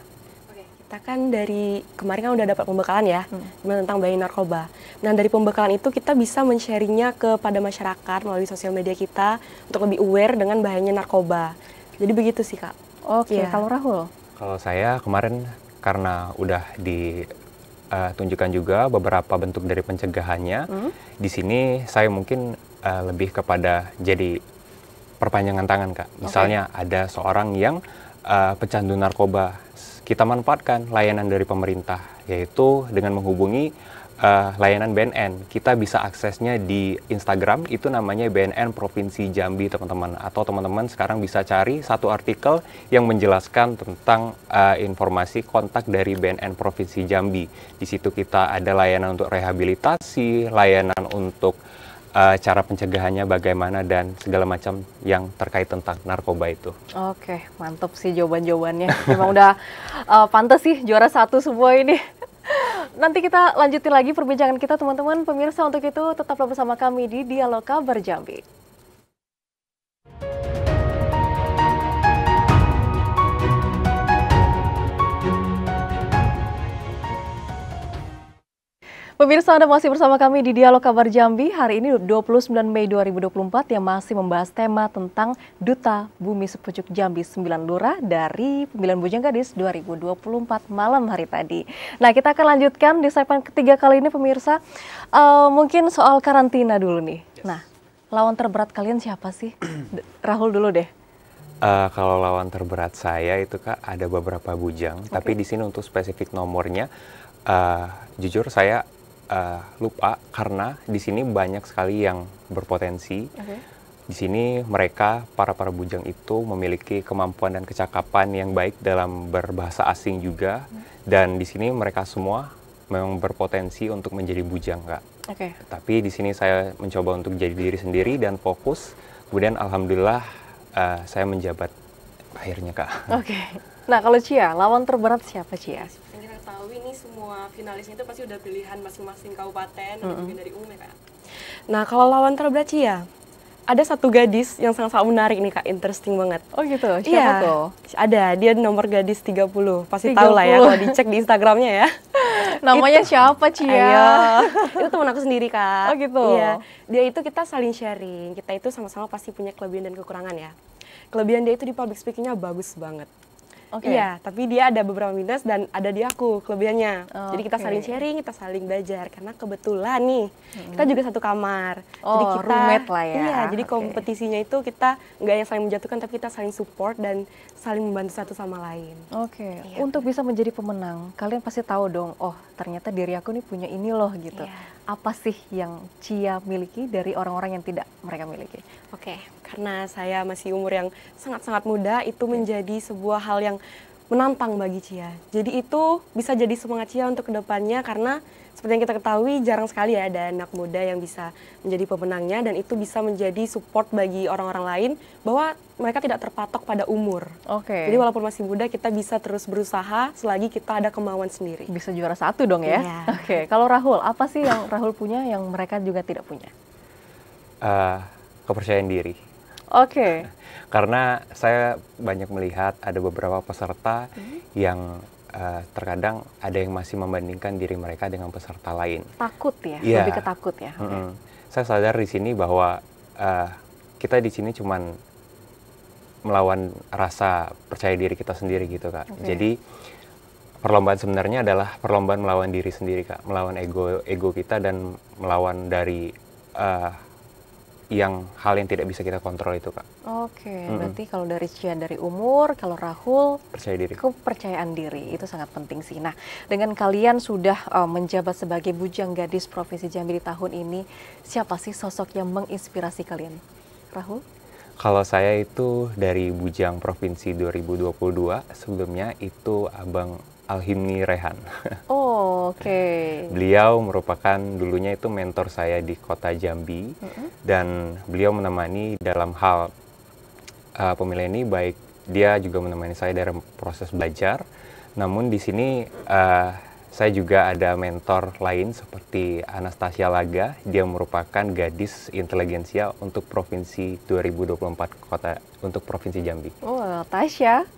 Kita kan dari kemarin kan udah dapat pembekalan ya, tentang bahaya narkoba. Nah dari pembekalan itu kita bisa men-sharingnya kepada masyarakat melalui sosial media kita untuk lebih aware dengan bahayanya narkoba. Jadi begitu sih Kak. Oke, Iya. kalau Rahul? Kalau saya kemarin karena udah ditunjukkan juga beberapa bentuk dari pencegahannya, di sini saya mungkin lebih kepada jadi perpanjangan tangan, Kak. Misalnya ada seorang yang pecandu narkoba, kita manfaatkan layanan dari pemerintah, yaitu dengan menghubungi layanan BNN. Kita bisa aksesnya di Instagram, itu namanya BNN Provinsi Jambi, teman-teman. Atau teman-teman sekarang bisa cari satu artikel yang menjelaskan tentang informasi kontak dari BNN Provinsi Jambi. Di situ kita ada layanan untuk rehabilitasi, layanan untuk cara pencegahannya bagaimana, dan segala macam yang terkait tentang narkoba itu. Oke, mantap sih jawaban-jawabannya. Memang udah pantas sih juara 1 semua ini. Nanti kita lanjutin lagi perbincangan kita teman-teman. Pemirsa, untuk itu tetaplah bersama kami di Dialog Kabar Jambi. Pemirsa, Anda masih bersama kami di Dialog Kabar Jambi. Hari ini 29 Mei 2024 yang masih membahas tema tentang Duta Bumi Sepucuk Jambi 9 Lurah dari Pemilihan Bujang Gadis 2024 malam hari tadi. Nah, kita akan lanjutkan di segmen ketiga kali ini pemirsa. Mungkin soal karantina dulu nih. Nah, lawan terberat kalian siapa sih? Rahul dulu deh. Kalau lawan terberat saya itu Kak ada beberapa bujang, tapi di sini untuk spesifik nomornya, jujur saya lupa karena di sini banyak sekali yang berpotensi. Di sini mereka para bujang itu memiliki kemampuan dan kecakapan yang baik dalam berbahasa asing juga, dan di sini mereka semua memang berpotensi untuk menjadi bujang, Kak. Oke. Tapi di sini saya mencoba untuk jadi diri sendiri dan fokus. Kemudian alhamdulillah saya menjabat akhirnya, Kak. Oke. Nah, kalau Cia, lawan terberat siapa, Cia? Seperti yang kita tahu ini semua finalisnya itu pasti udah pilihan masing-masing kabupaten dan juga dari umum ya Kak. Nah kalau lawan terberat ya, ada satu gadis yang sangat-sangat menarik nih Kak, interesting banget. Oh gitu, siapa Iya, tuh? ada, dia nomor gadis 30, pasti 30. tahu lah ya kalau dicek di Instagramnya ya. Namanya siapa, Cia? Ayo, itu teman aku sendiri Kak. Oh gitu? Iya, dia itu kita saling sharing, kita itu sama-sama pasti punya kelebihan dan kekurangan ya. Kelebihan dia itu di public speakingnya bagus banget. Oke. Iya, tapi dia ada beberapa minus dan ada di aku kelebihannya. Oh, jadi kita oke. saling sharing, kita saling belajar karena kebetulan nih kita juga satu kamar. Oh, jadi kita roommate lah ya. Iya, jadi Oke. kompetisinya itu kita nggak yang saling menjatuhkan tapi kita saling support dan saling membantu satu sama lain. Oke, Iya, untuk bisa menjadi pemenang, kalian pasti tahu dong, oh ternyata diri aku nih punya ini loh gitu. Iya. Apa sih yang Cia miliki dari orang-orang yang tidak mereka miliki? Oke, karena saya masih umur yang sangat-sangat muda, itu menjadi sebuah hal yang menantang bagi Cia. Jadi itu bisa jadi semangat Cia untuk kedepannya karena seperti yang kita ketahui jarang sekali ya ada anak muda yang bisa menjadi pemenangnya dan itu bisa menjadi support bagi orang-orang lain bahwa mereka tidak terpatok pada umur. Oke. Jadi walaupun masih muda kita bisa terus berusaha selagi kita ada kemauan sendiri. Bisa juara satu dong ya? Iya. Oke, kalau Rahul, apa sih yang Rahul punya yang mereka juga tidak punya? Kepercayaan diri. Oke. Karena saya banyak melihat ada beberapa peserta yang terkadang ada yang masih membandingkan diri mereka dengan peserta lain. Takut ya? Iya. Lebih ke takut ya? Oke. Mm-mm. Saya sadar di sini bahwa kita di sini cuman melawan rasa percaya diri kita sendiri gitu, Kak. Oke. Jadi perlombaan sebenarnya adalah perlombaan melawan diri sendiri, Kak. Melawan ego kita dan melawan dari hal yang tidak bisa kita kontrol itu, Kak. Oke, berarti kalau dari Cia dari umur, kalau Rahul Percaya diri. kepercayaan diri itu sangat penting sih. Nah, dengan kalian sudah menjabat sebagai Bujang Gadis Provinsi Jambi di tahun ini, siapa sih sosok yang menginspirasi kalian? Rahul? Kalau saya itu dari Bujang Provinsi 2022, sebelumnya itu Abang Alhimni Rehan. Oh, oke. Beliau merupakan dulunya itu mentor saya di kota Jambi dan beliau menemani dalam hal pemilihan ini, baik dia juga menemani saya dalam proses belajar. Namun di sini saya juga ada mentor lain seperti Anastasia Laga. Dia merupakan gadis inteligensia untuk Provinsi 2024 kota untuk Provinsi Jambi. Oh, Tasya.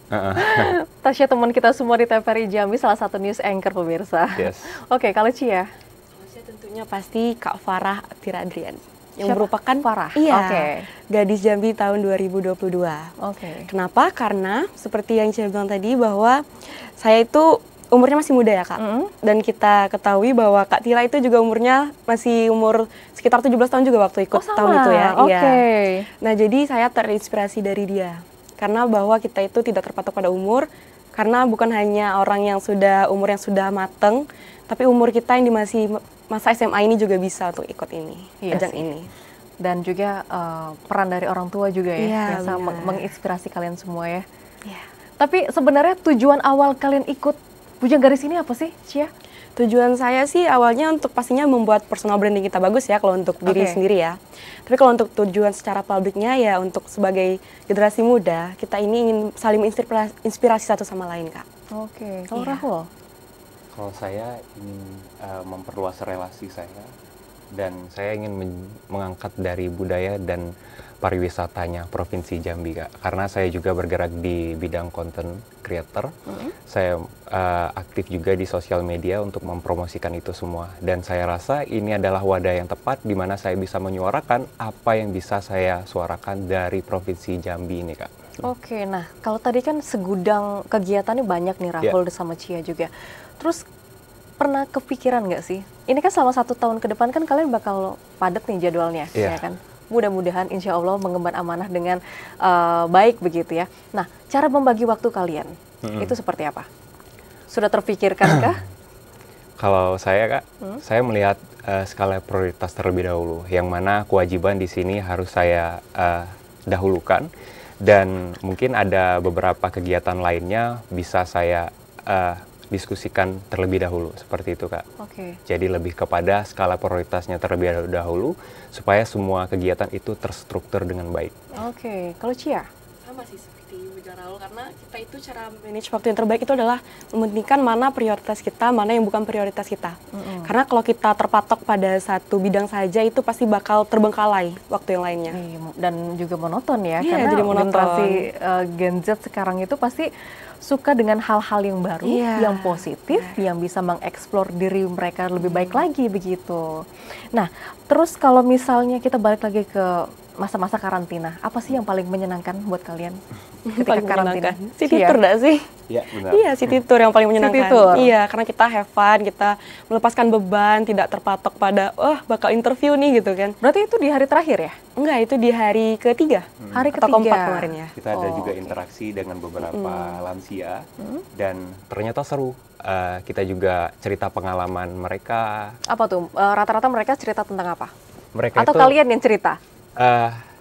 Tasya teman kita semua di TVRI Jambi, salah satu news anchor pemirsa. Yes. Oke, kalau Cia? Kalau saya tentunya pasti Kak Farah Tira Adrian Siapa? yang merupakan Farah? Iya, Oke. Gadis Jambi tahun 2022. Oke. Kenapa? Karena seperti yang saya bilang tadi bahwa saya itu umurnya masih muda ya Kak. Dan kita ketahui bahwa Kak Tira itu juga umurnya masih umur sekitar 17 tahun juga waktu ikut tahun itu ya. Oke. Iya. Nah jadi saya terinspirasi dari dia. Karena bahwa kita itu tidak terpatok pada umur. Karena bukan hanya orang yang sudah umur yang sudah mateng, tapi umur kita yang di masa SMA ini juga bisa untuk ikut ini, Iya ajang sih. ini. Dan juga peran dari orang tua juga ya, Iya, yang sama benar. menginspirasi kalian semua ya. Iya. Tapi sebenarnya tujuan awal kalian ikut Bujang Gadis ini apa sih, Cia? Tujuan saya sih awalnya untuk pastinya membuat personal branding kita bagus ya kalau untuk diri Oke. sendiri ya. Tapi kalau untuk tujuan secara publiknya ya untuk sebagai generasi muda, kita ini ingin saling inspirasi satu sama lain, Kak. Oke, kalau Iya. Rahul? Kalau saya ingin memperluas relasi saya dan saya ingin mengangkat dari budaya dan pariwisatanya Provinsi Jambi, Kak. Karena saya juga bergerak di bidang content creator. Saya aktif juga di sosial media untuk mempromosikan itu semua. Dan saya rasa ini adalah wadah yang tepat di mana saya bisa menyuarakan apa yang bisa saya suarakan dari Provinsi Jambi ini, Kak. Oke, nah kalau tadi kan segudang kegiatannya banyak nih Rahul sama Cia juga. Terus pernah kepikiran nggak sih? Ini kan selama 1 tahun ke depan kan kalian bakal padat nih jadwalnya, Iya. ya kan? Mudah-mudahan insya Allah mengemban amanah dengan baik begitu ya. Nah, cara membagi waktu kalian itu seperti apa? Sudah terpikirkan kah? Kalau saya, Kak, saya melihat skala prioritas terlebih dahulu, yang mana kewajiban di sini harus saya dahulukan, dan mungkin ada beberapa kegiatan lainnya bisa saya diskusikan terlebih dahulu, seperti itu Kak. Oke. Jadi lebih kepada skala prioritasnya terlebih dahulu, supaya semua kegiatan itu terstruktur dengan baik. Oke, kalau Cia? Sama sih seperti Bujang Rahul, karena kita itu cara manage waktu yang terbaik itu adalah mementingkan mana prioritas kita, mana yang bukan prioritas kita. Karena kalau kita terpatok pada satu bidang saja itu pasti bakal terbengkalai waktu yang lainnya. Dan juga monoton ya, Iya, karena jadi monoton. generasi Gen Z sekarang itu pasti suka dengan hal-hal yang baru, Iya, yang positif, yang bisa mengeksplor diri mereka lebih baik lagi begitu. Nah, terus kalau misalnya kita balik lagi ke masa-masa karantina, apa sih yang paling menyenangkan buat kalian ketika Paling karantina? menyenangkan. City tour nggak sih? Ya, benar. Iya, city tour yang paling menyenangkan. City tour. Iya, karena kita have fun, kita melepaskan beban, tidak terpatok pada, bakal interview nih gitu kan. Berarti itu di hari terakhir ya? Enggak, itu di hari ketiga. Hari Atau ketiga. keempat kemarin ya. Kita ada juga oke. interaksi dengan beberapa lansia dan ternyata seru. Kita juga cerita pengalaman mereka. Apa tuh? Rata-rata mereka cerita tentang apa? Mereka Atau itu kalian yang cerita?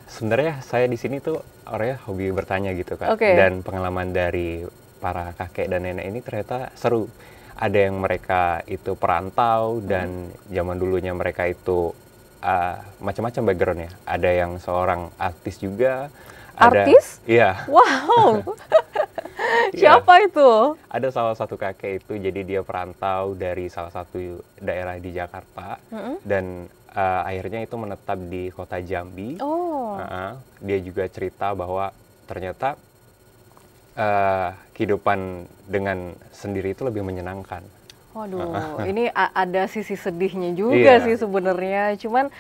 sebenarnya saya di sini tuh orangnya hobi bertanya gitu Kak. Oke. Dan pengalaman dari para kakek dan nenek ini ternyata seru. Ada yang mereka itu perantau dan zaman dulunya mereka itu macam-macam backgroundnya. Ada yang seorang artis juga. Artis? Iya. Wow. Iya. Siapa itu? Ada salah satu kakek itu, jadi dia perantau dari salah satu daerah di Jakarta dan akhirnya itu menetap di kota Jambi. Oh. Dia juga cerita bahwa ternyata kehidupan dengan sendiri itu lebih menyenangkan. Waduh, ini ada sisi sedihnya juga Iya. sih sebenarnya. Cuman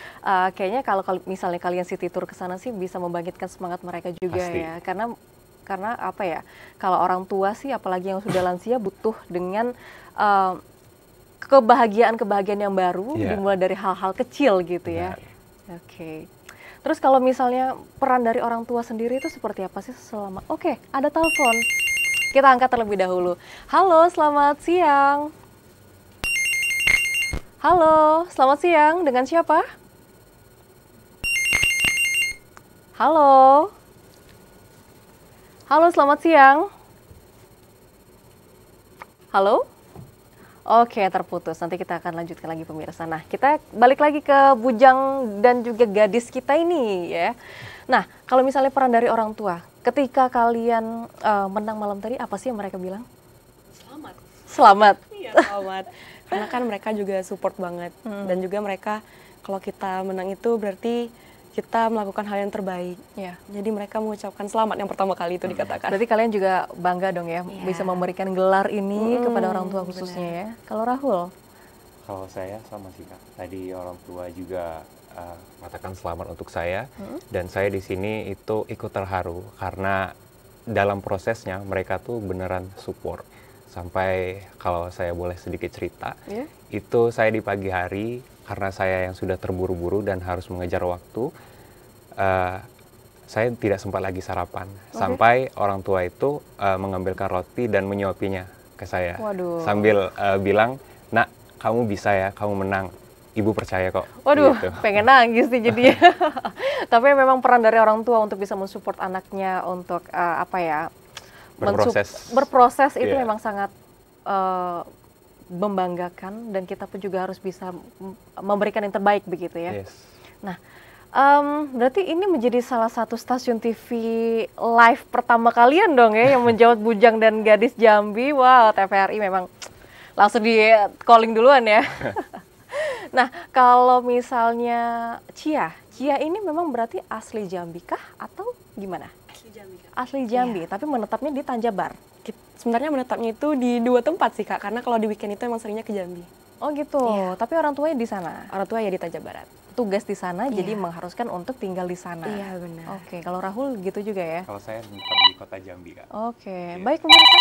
kayaknya kalau misalnya kalian city tour ke sana sih bisa membangkitkan semangat mereka juga Pasti. ya. Karena apa ya? Kalau orang tua sih apalagi yang sudah lansia butuh dengan kebahagiaan-kebahagiaan yang baru Iya. dimulai dari hal-hal kecil gitu ya. Benar. Oke. Terus kalau misalnya peran dari orang tua sendiri itu seperti apa sih selama? Oke, ada telepon. Kita angkat terlebih dahulu. Halo, selamat siang. Halo, selamat siang. Dengan siapa? Halo. Halo, selamat siang. Halo? Oke, terputus. Nanti kita akan lanjutkan lagi pemirsa. Nah, kita balik lagi ke bujang dan juga gadis kita ini ya. Nah, kalau misalnya peran dari orang tua, ketika kalian menang malam tadi, apa sih yang mereka bilang? Selamat. Selamat. Iya, selamat. Karena kan mereka juga support banget. Dan juga mereka, kalau kita menang itu berarti kita melakukan hal yang terbaik. Ya. Jadi mereka mengucapkan selamat yang pertama kali itu dikatakan. Berarti kalian juga bangga dong ya, Iya. bisa memberikan gelar ini kepada orang tua khususnya benar. ya. Kalau Rahul? Kalau saya sama sih Kak. Tadi orang tua juga mengatakan selamat untuk saya dan saya di sini itu ikut terharu karena dalam prosesnya mereka tuh beneran support. Sampai kalau saya boleh sedikit cerita, itu saya di pagi hari karena saya yang sudah terburu-buru dan harus mengejar waktu, saya tidak sempat lagi sarapan. Sampai orang tua itu mengambilkan roti dan menyuapinya ke saya. Waduh. Sambil bilang, "Nak, kamu bisa ya, kamu menang. Ibu percaya kok." Waduh, Gitu. pengen nangis sih jadinya. Tapi memang peran dari orang tua untuk bisa mensupport anaknya untuk apa ya? Berproses itu Iya. memang sangat membanggakan dan kita pun juga harus bisa memberikan yang terbaik begitu ya. Yes. Nah, berarti ini menjadi salah satu stasiun TV live pertama kalian dong ya yang menjawab Bujang dan Gadis Jambi. Wow, TVRI memang langsung di calling duluan ya. Nah, kalau misalnya Cia ini memang berarti asli Jambi kah atau gimana? Asli Jambi, Kak. Asli Jambi, tapi menetapnya di Tanjabar. Sebenarnya menetapnya itu di 2 tempat sih Kak, karena kalau di weekend itu emang seringnya ke Jambi. Oh gitu, Iya. tapi orang tuanya di sana. Orang tua ya di Tanjab Barat. Tugas di sana jadi Iya. mengharuskan untuk tinggal di sana. Iya, benar. Oke, kalau Rahul gitu juga ya. Kalau saya menetap di kota Jambi Kak. Oke, baik pemirsa.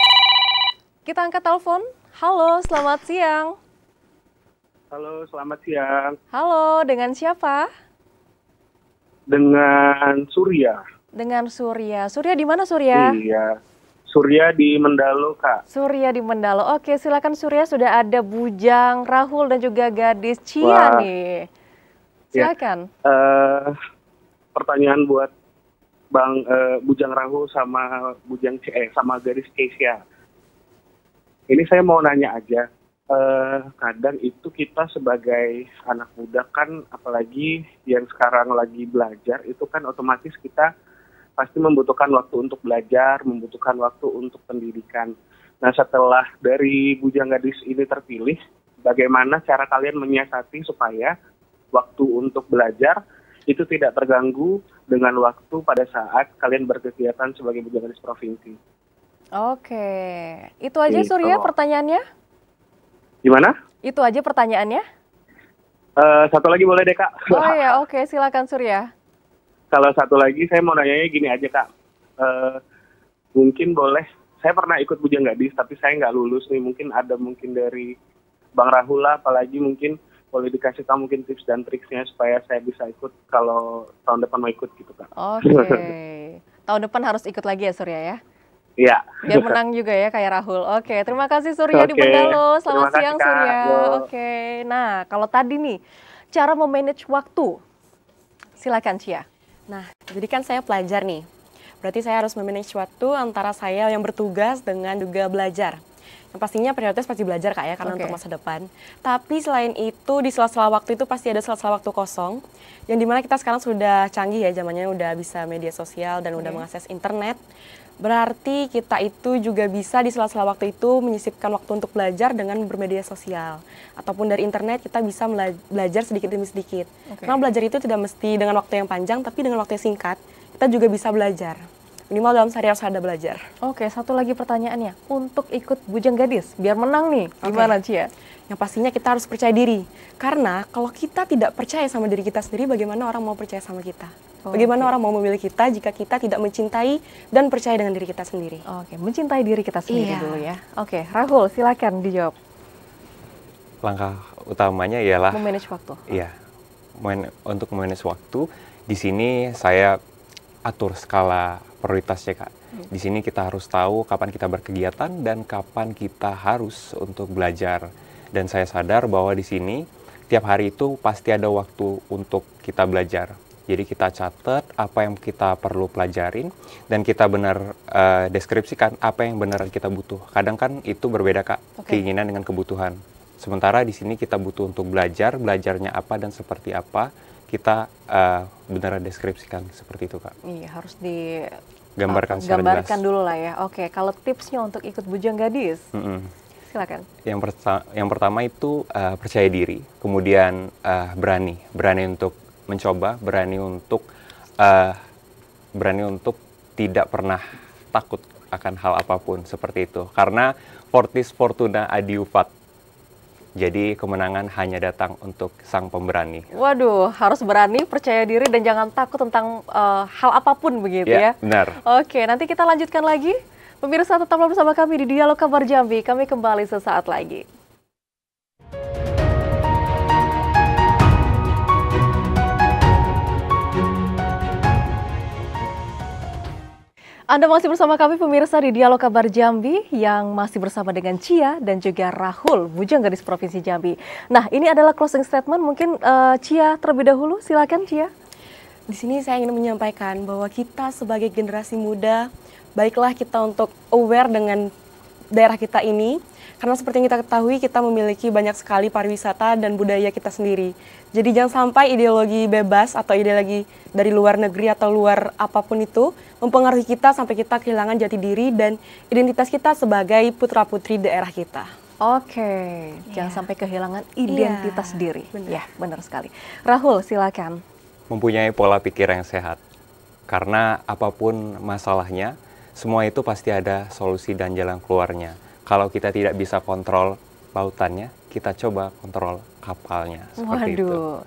Kita angkat telepon. Halo, selamat siang. Halo, selamat siang. Halo, dengan siapa? Dengan Surya. Dengan Surya. Surya di mana Surya? Iya. Surya di Mendalo, Kak. Surya di Mendalo. Oke, silakan Surya, sudah ada Bujang, Rahul dan juga Gadis Cia Wah. nih. Silakan. Pertanyaan buat Bang Bujang Rahul sama sama Gadis Kesia. Ini saya mau nanya aja, kadang itu kita sebagai anak muda kan, apalagi yang sekarang lagi belajar, itu kan otomatis kita pasti membutuhkan waktu untuk belajar, membutuhkan waktu untuk pendidikan. Nah, setelah dari Bujang Gadis ini terpilih, bagaimana cara kalian menyiasati supaya waktu untuk belajar itu tidak terganggu dengan waktu pada saat kalian berkegiatan sebagai Bujang Gadis Provinsi? Oke, itu aja Gitu. Surya pertanyaannya? Gimana? Itu aja pertanyaannya? Satu lagi boleh deh, Kak? Oh ya, oke, silakan Surya. Kalau satu lagi saya mau nanyanya gini aja, Kak. Mungkin boleh, saya pernah ikut Bujang Gadis, tapi saya nggak lulus nih. Mungkin dari Bang Rahul lah, apalagi mungkin boleh dikasih tahu mungkin tips dan triksnya supaya saya bisa ikut kalau tahun depan mau ikut gitu, Kak. Oke, tahun depan harus ikut lagi ya Surya ya? Iya. Biar menang juga ya kayak Rahul. Oke, terima kasih Surya di Oke. Bendalo. Selamat Terima kasih, siang Kak. Surya. Yo. Oke, nah kalau tadi nih, cara memanage waktu. Silakan Cia. Nah, jadi kan saya pelajar nih. Berarti saya harus memanage waktu antara saya yang bertugas dengan juga belajar. Yang pastinya prioritas pasti belajar Kak ya, karena Oke. untuk masa depan. Tapi selain itu, di sela-sela waktu itu pasti ada sela-sela waktu kosong. Yang dimana kita sekarang sudah canggih ya, zamannya udah bisa media sosial dan udah mengakses internet. Berarti kita itu juga bisa di sela-sela waktu itu menyisipkan waktu untuk belajar dengan bermedia sosial. Ataupun dari internet kita bisa belajar sedikit demi sedikit. Oke. Karena belajar itu tidak mesti dengan waktu yang panjang, tapi dengan waktu yang singkat, kita juga bisa belajar. Minimal dalam sehari harus ada belajar. Oke, satu lagi pertanyaannya. Untuk ikut Bujang Gadis, biar menang nih, gimana Cia? Yang pastinya kita harus percaya diri. Karena kalau kita tidak percaya sama diri kita sendiri, bagaimana orang mau percaya sama kita? Bagaimana orang mau memilih kita jika kita tidak mencintai dan percaya dengan diri kita sendiri? Oke, mencintai diri kita sendiri Iya. dulu ya. Oke, Rahul silakan dijawab. Langkah utamanya ialah Memanage waktu. iya, untuk memanage waktu. Di sini saya atur skala prioritasnya, Kak. Di sini kita harus tahu kapan kita berkegiatan dan kapan kita harus untuk belajar. Dan saya sadar bahwa di sini tiap hari itu pasti ada waktu untuk kita belajar. Jadi kita catat apa yang kita perlu pelajarin dan kita benar deskripsikan apa yang benar kita butuh. Kadang kan itu berbeda, Kak, keinginan dengan kebutuhan. Sementara di sini kita butuh untuk belajarnya apa dan seperti apa, kita benar deskripsikan seperti itu, Kak. Iya, harus Gambarkan secara jelas. gambarkan dulu lah ya. Oke, kalau tipsnya untuk ikut Bujang Gadis, silakan. Yang pertama itu percaya diri, kemudian berani untuk mencoba, berani untuk tidak pernah takut akan hal apapun seperti itu. Karena fortis fortuna adiuvat. Jadi kemenangan hanya datang untuk sang pemberani. Waduh, harus berani, percaya diri dan jangan takut tentang hal apapun begitu ya. Benar. Oke, nanti kita lanjutkan lagi. Pemirsa tetaplah bersama kami di Dialog Kabar Jambi. Kami kembali sesaat lagi. Anda masih bersama kami pemirsa di Dialog Kabar Jambi yang masih bersama dengan Cia dan juga Rahul, Bujang Gadis Provinsi Jambi. Nah, ini adalah closing statement. Mungkin Cia terlebih dahulu, silakan Cia. Di sini saya ingin menyampaikan bahwa kita sebagai generasi muda, baiklah kita untuk aware dengan daerah kita ini. Karena seperti yang kita ketahui, kita memiliki banyak sekali pariwisata dan budaya kita sendiri. Jadi jangan sampai ideologi bebas atau ideologi dari luar negeri atau luar apapun itu mempengaruhi kita sampai kita kehilangan jati diri dan identitas kita sebagai putra-putri daerah kita. Oke, jangan sampai kehilangan identitas diri. benar. Ya, benar sekali. Rahul, silakan. Mempunyai pola pikir yang sehat. Karena apapun masalahnya, semua itu pasti ada solusi dan jalan keluarnya. Kalau kita tidak bisa kontrol lautannya, kita coba kontrol kapalnya. Seperti itu.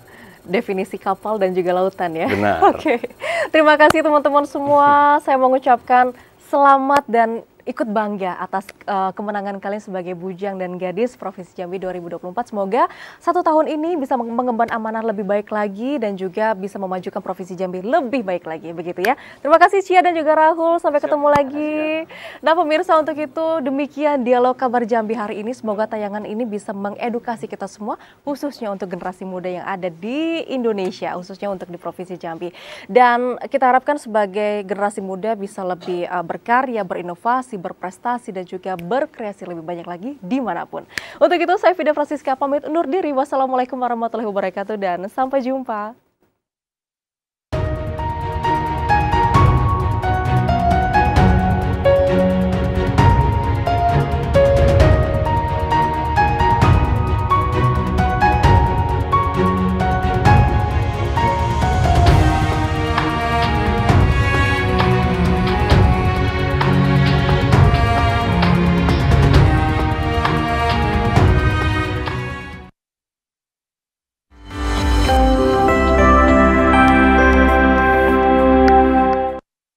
Definisi kapal dan juga lautan ya. Benar. Oke, terima kasih teman-teman semua. Saya mengucapkan selamat dan ikut bangga atas kemenangan kalian sebagai Bujang dan Gadis Provinsi Jambi 2024. Semoga 1 tahun ini bisa mengemban amanah lebih baik lagi dan juga bisa memajukan Provinsi Jambi lebih baik lagi, begitu ya. Terima kasih Cia dan juga Rahul, sampai ketemu lagi. Nah pemirsa, untuk itu demikian Dialog Kabar Jambi hari ini. Semoga tayangan ini bisa mengedukasi kita semua, khususnya untuk generasi muda yang ada di Indonesia, khususnya untuk di Provinsi Jambi. Dan kita harapkan sebagai generasi muda bisa lebih berkarya, berinovasi, berprestasi dan juga berkreasi lebih banyak lagi dimanapun. Untuk itu saya Vida Francisca pamit undur diri. Wassalamualaikum warahmatullahi wabarakatuh dan sampai jumpa.